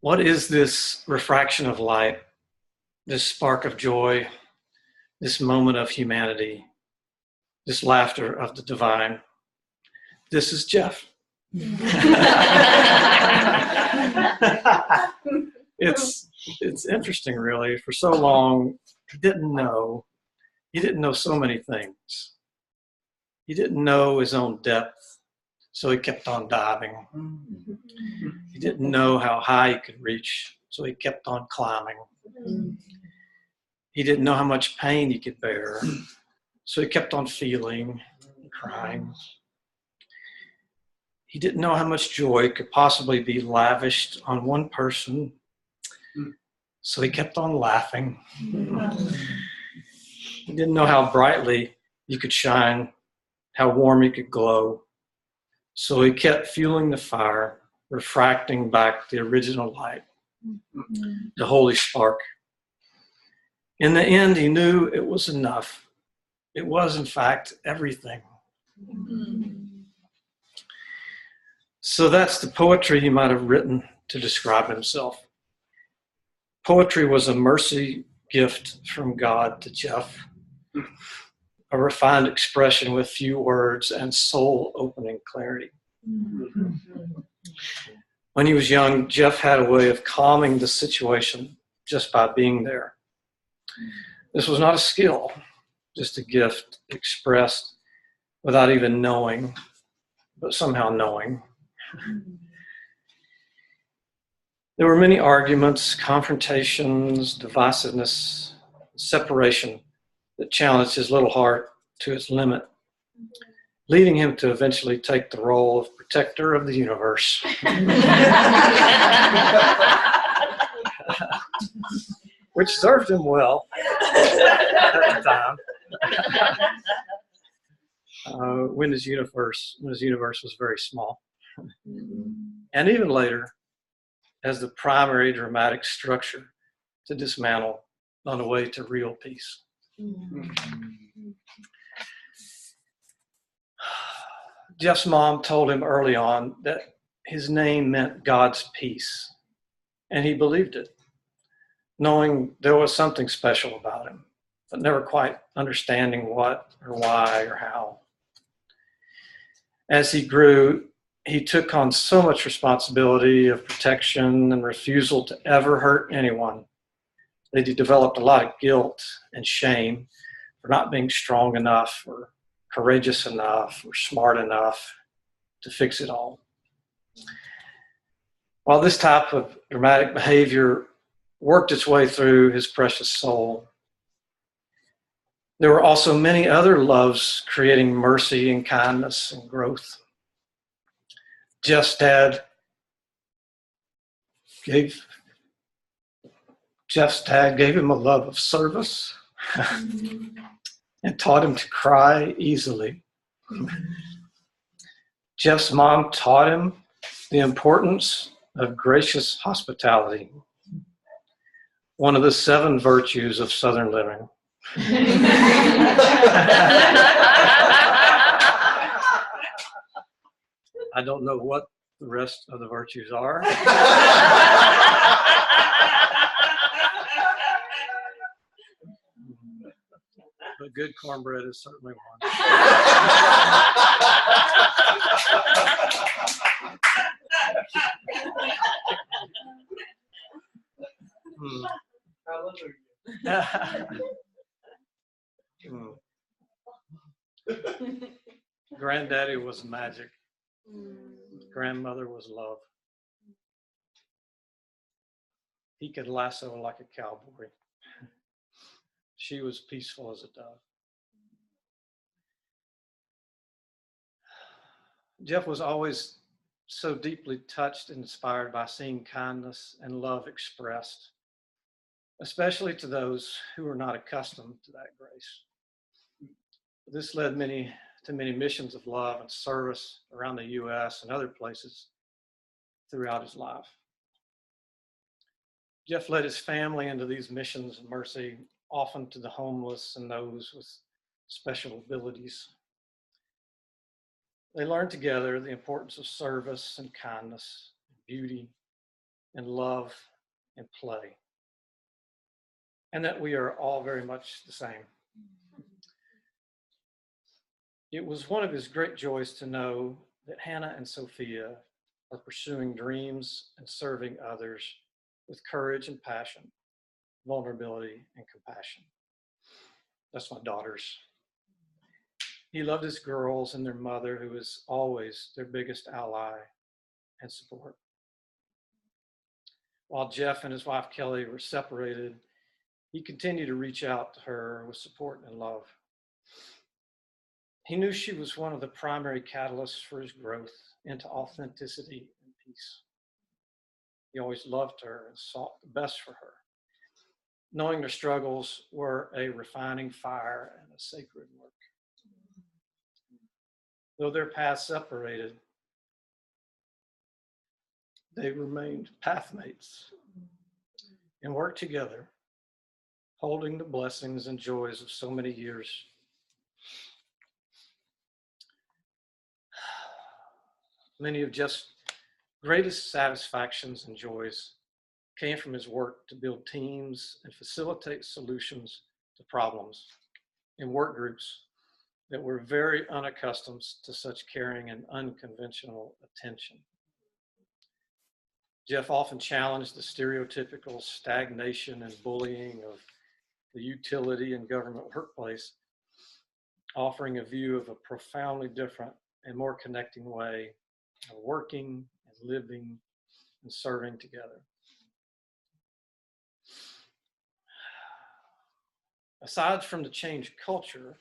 What is this refraction of light, this spark of joy, this moment of humanity, this laughter of the divine? This is Jeff. It's interesting, really. For so long, he didn't know so many things. He didn't know his own depth, so he kept on diving. He didn't know how high he could reach, so he kept on climbing. He didn't know how much pain he could bear, so he kept on feeling and crying. He didn't know how much joy could possibly be lavished on one person, so he kept on laughing. He didn't know how brightly you could shine, how warm you could glow, so he kept fueling the fire, refracting back the original light, the holy spark. In the end, he knew it was enough. It was, in fact, everything. So that's the poetry he might have written to describe himself. Poetry was a mercy gift from God to Jeff, a refined expression with few words and soul-opening clarity. When he was young, Jeff had a way of calming the situation just by being there. This was not a skill, just a gift expressed without even knowing, but somehow knowing. There were many arguments, confrontations, divisiveness, separation that challenged his little heart to its limit, leading him to eventually take the role of protector of the universe. Which served him well at the time. When his universe was very small. And even later, as the primary dramatic structure to dismantle on the way to real peace. Jeff's mom told him early on that his name meant God's peace, and he believed it, knowing there was something special about him, but never quite understanding what or why or how. As he grew, he took on so much responsibility of protection and refusal to ever hurt anyone that he developed a lot of guilt and shame for not being strong enough or courageous enough or smart enough to fix it all. While this type of dramatic behavior worked its way through his precious soul, there were also many other loves creating mercy and kindness and growth. Jeff's dad gave him a love of service and taught him to cry easily. Jeff's mom taught him the importance of gracious hospitality, one of the 7 virtues of Southern living. I don't know what the rest of the virtues are. But good cornbread is certainly one. Granddaddy was magic. Grandmother was love. He could lasso like a cowboy. She was peaceful as a dove. Jeff was always so deeply touched and inspired by seeing kindness and love expressed, especially to those who were not accustomed to that grace. This led to many missions of love and service around the U.S. and other places throughout his life. Jeff led his family into these missions of mercy, often to the homeless and those with special abilities. They learned together the importance of service and kindness, beauty and love and play, and that we are all very much the same. It was one of his great joys to know that Hannah and Sophia are pursuing dreams and serving others with courage and passion, vulnerability and compassion. That's my daughters. He loved his girls and their mother, who was always their biggest ally and support. While Jeff and his wife Kelly were separated, he continued to reach out to her with support and love. He knew she was one of the primary catalysts for his growth into authenticity and peace. He always loved her and sought the best for her, knowing their struggles were a refining fire and a sacred work. Though their paths separated, they remained pathmates and worked together, holding the blessings and joys of so many years. Many of Jeff's greatest satisfactions and joys came from his work to build teams and facilitate solutions to problems in work groups that were very unaccustomed to such caring and unconventional attention. Jeff often challenged the stereotypical stagnation and bullying of the utility and government workplace, offering a view of a profoundly different and more connecting way of working and living and serving together. Aside from the change culture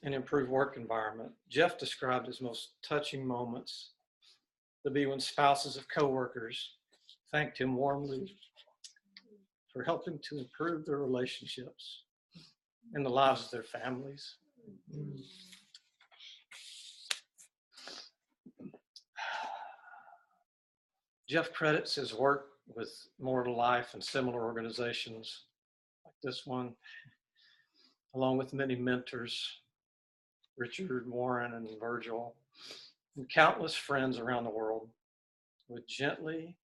and improved work environment, Jeff described his most touching moments to be when spouses of coworkers thanked him warmly for helping to improve their relationships and the lives of their families. Jeff credits his work with More to Life and similar organizations like this one, along with many mentors, Richard, Warren, and Virgil, and countless friends around the world, with gently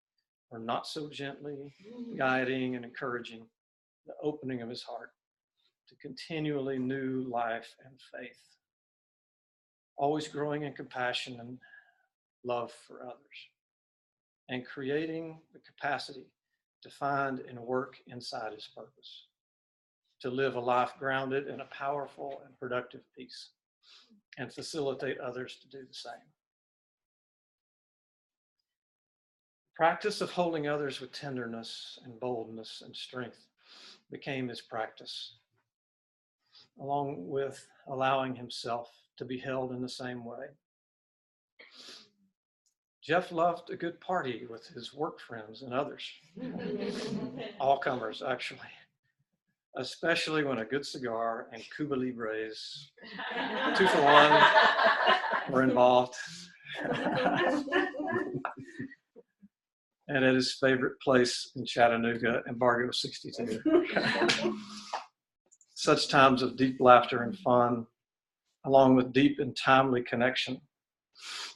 or not so gently guiding and encouraging the opening of his heart to continually new life and faith, always growing in compassion and love for others, and creating the capacity to find and work inside his purpose, to live a life grounded in a powerful and productive peace, and facilitate others to do the same. Practice of holding others with tenderness and boldness and strength became his practice, along with allowing himself to be held in the same way. Jeff loved a good party with his work friends and others, all comers actually, especially when a good cigar and Cuba Libres, 2 for 1, were involved. And at his favorite place in Chattanooga, Embargo 62. Such times of deep laughter and fun, along with deep and timely connection,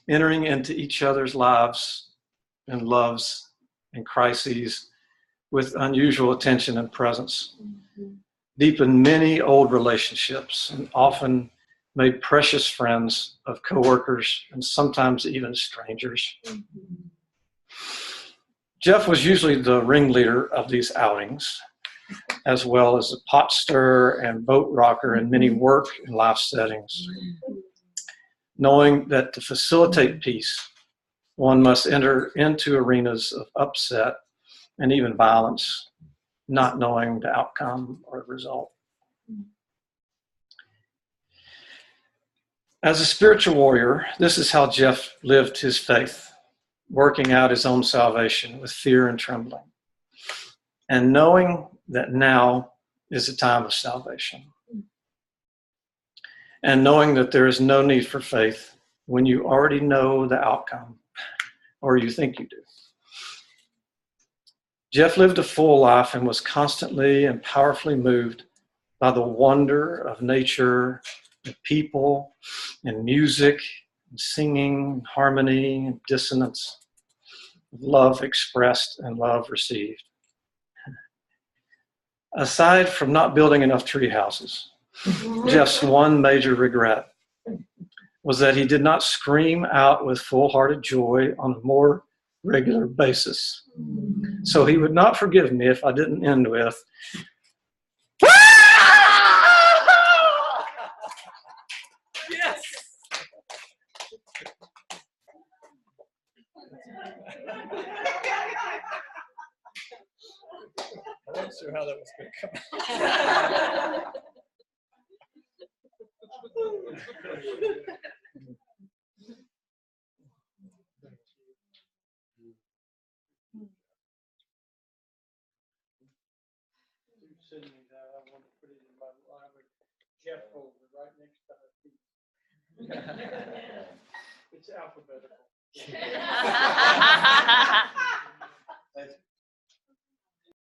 entering into each other's lives and loves and crises with unusual attention and presence, deepened many old relationships and often made precious friends of coworkers and sometimes even strangers. Jeff was usually the ringleader of these outings, as well as a pot stirrer and boat rocker in many work and life settings, knowing that to facilitate peace, one must enter into arenas of upset and even violence, not knowing the outcome or the result. As a spiritual warrior, this is how Jeff lived his faith, working out his own salvation with fear and trembling, and knowing that now is a time of salvation, and knowing that there is no need for faith when you already know the outcome, or you think you do. Jeff lived a full life and was constantly and powerfully moved by the wonder of nature, and people, and music, singing, harmony, and dissonance, love expressed and love received. Aside from not building enough tree houses, Jeff's one major regret was that he did not scream out with full-hearted joy on a more regular basis. So he would not forgive me if I didn't end with, Yes. I wasn't sure how that was going to come out. Send me that. I want to put it in my library. Jeff folder right next to her feet. It's alphabetical.